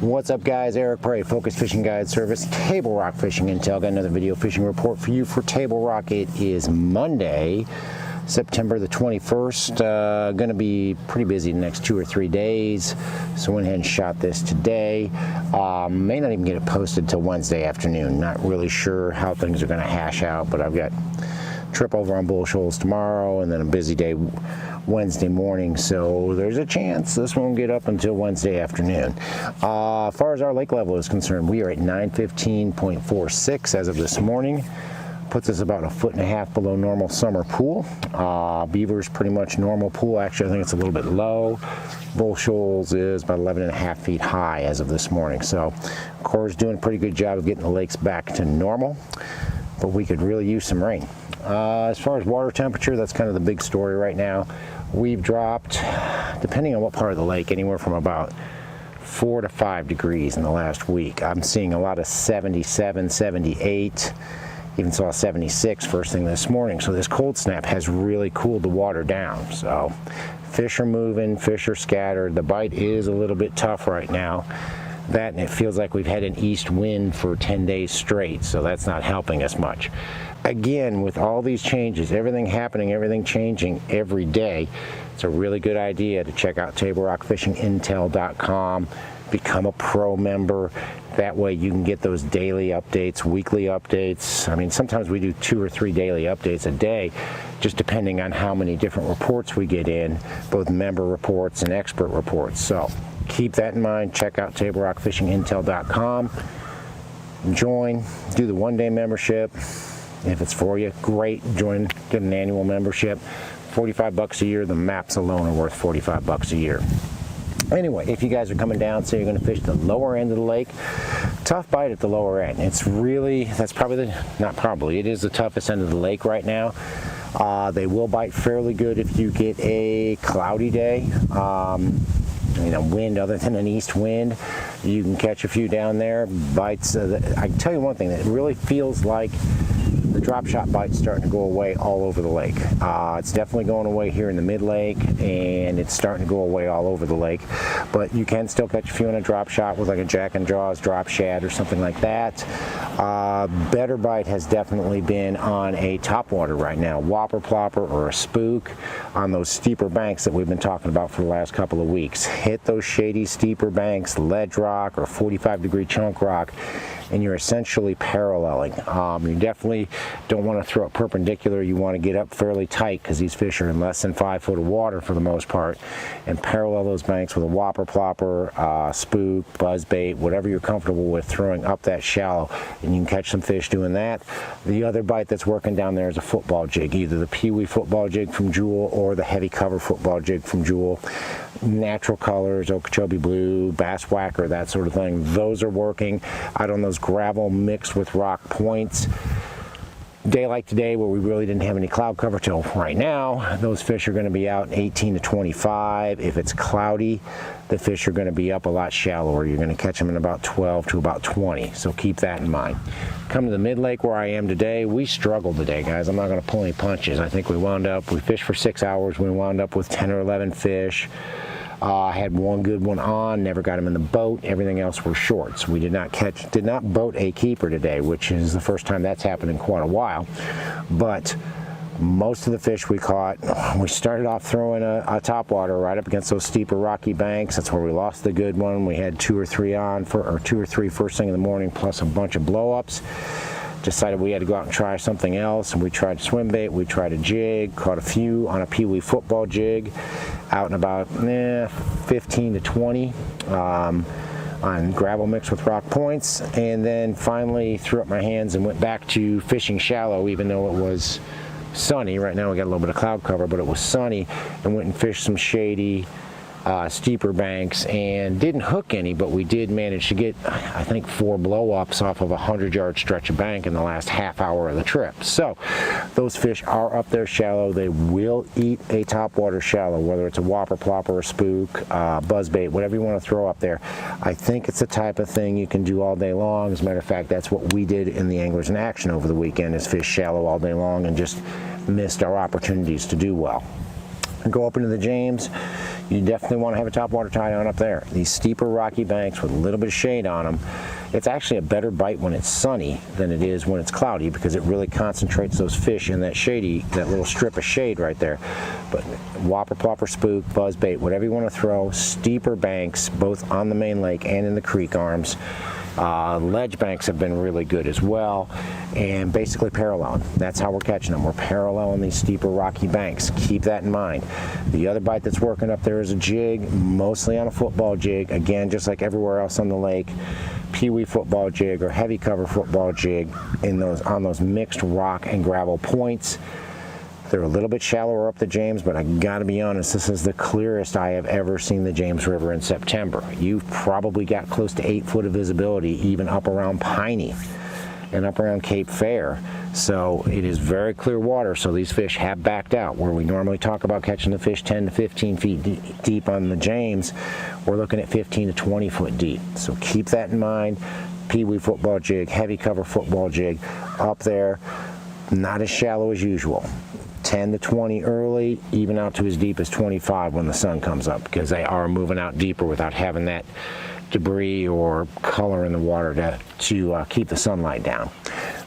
What's up, guys? Eric Prey, Focus Fishing Guide Service, Table Rock Fishing Intel. Got another video fishing report for you for Table Rock. It is Monday, September the 21st. Going to be pretty busy the next 2 or 3 days, so went ahead and shot this today. May not even get it posted till Wednesday afternoon. Not really sure how things are going to hash out, but I've got trip over on Bull Shoals tomorrow and then a busy day Wednesday morning, so there's a chance this won't get up until Wednesday afternoon. As far as our lake level is concerned, we are at 915.46 as of this morning. Puts us about 1.5 feet below normal summer pool. Beaver's pretty much normal pool. Actually, I think it's a little bit low. Bull Shoals is about 11.5 feet high as of this morning. So Corps is doing a pretty good job of getting the lakes back to normal, but we could really use some rain. As far as water temperature, that's kind of the big story right now. We've dropped, depending on what part of the lake, anywhere from about 4 to 5 degrees in the last week. I'm seeing a lot of 77, 78, even saw 76 first thing this morning. So this cold snap has really cooled the water down. So fish are moving, fish are scattered. The bite is a little bit tough right now. That, and it feels like we've had an east wind for 10 days straight, so that's not helping us much. Again, with all these changes, everything happening, everything changing every day, it's a really good idea to check out TableRockFishingIntel.com, become a pro member. That way you can get those daily updates, weekly updates. I mean, sometimes we do 2 or 3 daily updates a day, just depending on how many different reports we get in, both member reports and expert reports. So keep that in mind. Check out TableRockFishingIntel.com. Join, do the 1-day membership. If it's for you, great. Join, get an annual membership. 45 bucks a year. The maps alone are worth 45 bucks a year. Anyway, if you guys are coming down, say you're going to fish the lower end of the lake, tough bite at the lower end. It's really, that's probably it is the toughest end of the lake right now. They will bite fairly good if you get a cloudy day. Wind other than an east wind, you can catch a few down there. Bites, I can tell you one thing, that it really feels like the drop shot bite's starting to go away all over the lake. It's definitely going away here in the mid lake, and it's starting to go away all over the lake. But you can still catch a few on a drop shot with like a Jack and Jaws drop shad or something like that. Better bite has definitely been on a topwater right now, whopper plopper or a spook on those steeper banks that we've been talking about for the last couple of weeks. Hit those shady steeper banks, ledge rock or 45-degree chunk rock, and you're essentially paralleling. You definitely don't want to throw it perpendicular. You want to get up fairly tight because these fish are in less than 5 foot of water for the most part, and parallel those banks with a whopper plopper, spook, buzzbait, whatever you're comfortable with throwing up that shallow, and you can catch some fish doing that. The other bite that's working down there is a football jig, either the Pee-wee football jig from Jewel or the heavy cover football jig from Jewel. Natural colors, Okeechobee blue, bass whacker, that sort of thing. Those are working out on those gravel mixed with rock points. Day like today, where we really didn't have any cloud cover till right now, those fish are going to be out 18 to 25. If it's cloudy, the fish are going to be up a lot shallower. You're going to catch them in about 12 to about 20, so keep that in mind. Come to the mid lake where I am today, we struggled today, guys. I'm not going to pull any punches. I think we fished for 6 hours. We wound up with 10 or 11 fish. I had one good one on, never got him in the boat. Everything else were shorts. We did not boat a keeper today, which is the first time that's happened in quite a while. But most of the fish we caught, we started off throwing a topwater right up against those steeper rocky banks. That's where we lost the good one. We had 2 or 3 on, or 2 or 3 first thing in the morning, plus a bunch of blow-ups. Decided we had to go out and try something else, and we tried swim bait, we tried a jig, caught a few on a Pee-wee football jig out in about 15 to 20 on gravel mixed with rock points, and then finally threw up my hands and went back to fishing shallow, even though it was sunny. Right now we got a little bit of cloud cover, but it was sunny, and went and fished some shady steeper banks and didn't hook any, but we did manage to get, I think, 4 blow-ups off of a 100-yard stretch of bank in the last half hour of the trip. So those fish are up there shallow. They will eat a topwater shallow, whether it's a whopper plopper, a spook, buzzbait, whatever you want to throw up there. I think it's the type of thing you can do all day long. As a matter of fact, that's what we did in the Anglers in Action over the weekend, is fish shallow all day long and just missed our opportunities to do well. Go up into the James. you definitely want to have a topwater tie on up there. These steeper rocky banks with a little bit of shade on them, it's actually a better bite when it's sunny than it is when it's cloudy, because it really concentrates those fish in that little strip of shade right there. But whopper, plopper, spook, buzzbait, whatever you want to throw, steeper banks, both on the main lake and in the creek arms. Ledge banks have been really good as well, and basically paralleling. That's how we're catching them. We're paralleling these steeper rocky banks. Keep that in mind. The other bite that's working up there is a jig, mostly on a football jig. Again, just like everywhere else on the lake, peewee football jig or heavy cover football jig on those mixed rock and gravel points. They're a little bit shallower up the James, but I gotta be honest, this is the clearest I have ever seen the James River in September. You've probably got close to 8 foot of visibility, even up around Piney and up around Cape Fair. So it is very clear water, so these fish have backed out. Where we normally talk about catching the fish 10 to 15 feet deep on the James, we're looking at 15 to 20 foot deep. So keep that in mind. Peewee football jig, heavy cover football jig up there, not as shallow as usual. 10 to 20 early, even out to as deep as 25 when the sun comes up, because they are moving out deeper without having that debris or color in the water to keep the sunlight down.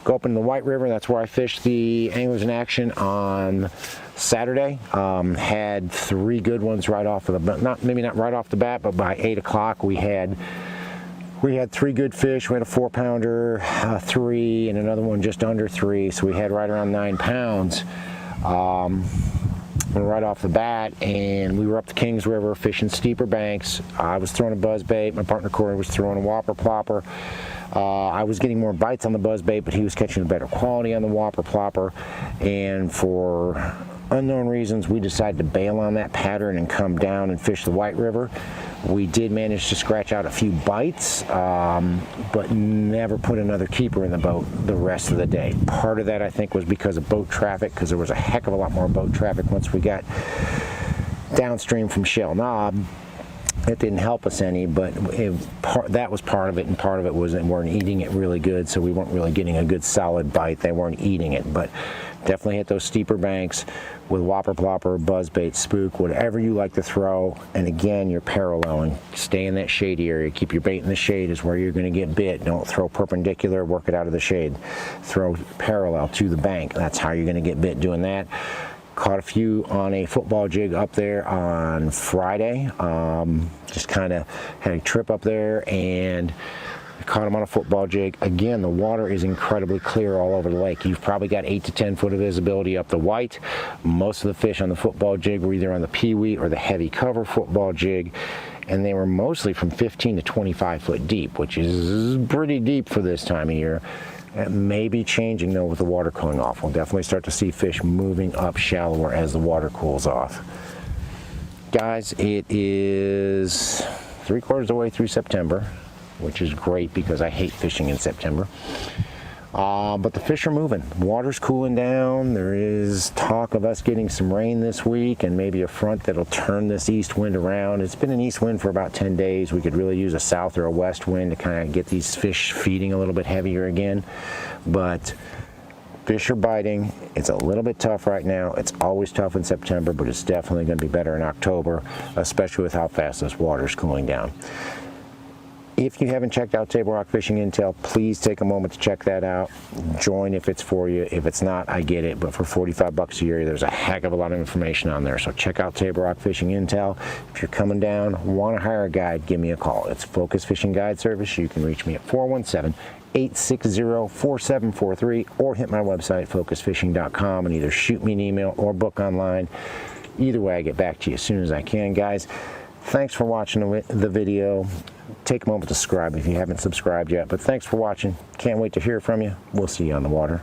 Go up in the White River. That's where I fished the Anglers in Action on Saturday. Had 3 good ones right off of the, maybe not right off the bat, but by 8 o'clock we had 3 good fish. We had a 4-pounder, 3, and another one just under 3. So we had right around 9 pounds. Right off the bat, and we were up the Kings River fishing steeper banks. I was throwing a buzzbait. My partner Corey was throwing a whopper plopper. I was getting more bites on the buzzbait, but he was catching a better quality on the whopper plopper. And for unknown reasons, we decided to bail on that pattern and come down and fish the White River. We did manage to scratch out a few bites, but never put another keeper in the boat the rest of the day. Part of that, I think, was because of boat traffic, because there was a heck of a lot more boat traffic once we got downstream from Shell Knob. It didn't help us any, but that was part of it, and part of it was they weren't eating it really good, so we weren't really getting a good solid bite. They weren't eating it, but definitely hit those steeper banks with whopper plopper, buzzbait, spook, whatever you like to throw. And again, you're paralleling. Stay in that shady area. Keep your bait in the shade is where you're going to get bit. Don't throw perpendicular, work it out of the shade. Throw parallel to the bank. That's how you're going to get bit doing that. Caught a few on a football jig up there on Friday. Just kind of had a trip up there and caught them on a football jig. Again, the water is incredibly clear all over the lake. You've probably got 8 to 10 foot of visibility up the White. Most of the fish on the football jig were either on the peewee or the heavy cover football jig, and they were mostly from 15 to 25 foot deep, which is pretty deep for this time of year. It may be changing though with the water cooling off. We'll definitely start to see fish moving up shallower as the water cools off. Guys, it is 3/4 of the way through September, which is great because I hate fishing in September. But the fish are moving. Water's cooling down. There is talk of us getting some rain this week and maybe a front that'll turn this east wind around. It's been an east wind for about 10 days. We could really use a south or a west wind to kind of get these fish feeding a little bit heavier again. But fish are biting. It's a little bit tough right now. It's always tough in September, but it's definitely going to be better in October, especially with how fast this water's cooling down. If you haven't checked out Table Rock Fishing Intel, please take a moment to check that out. Join if it's for you. If it's not, I get it, but for $45 a year, there's a heck of a lot of information on there. So check out Table Rock Fishing Intel. If you're coming down, want to hire a guide, give me a call. It's Focus Fishing Guide Service. You can reach me at 417-860-4743 or hit my website, focusfishing.com, and either shoot me an email or book online. Either way, I get back to you as soon as I can, guys. Thanks for watching the video. Take a moment to subscribe if you haven't subscribed yet, but thanks for watching. Can't wait to hear from you. We'll see you on the water.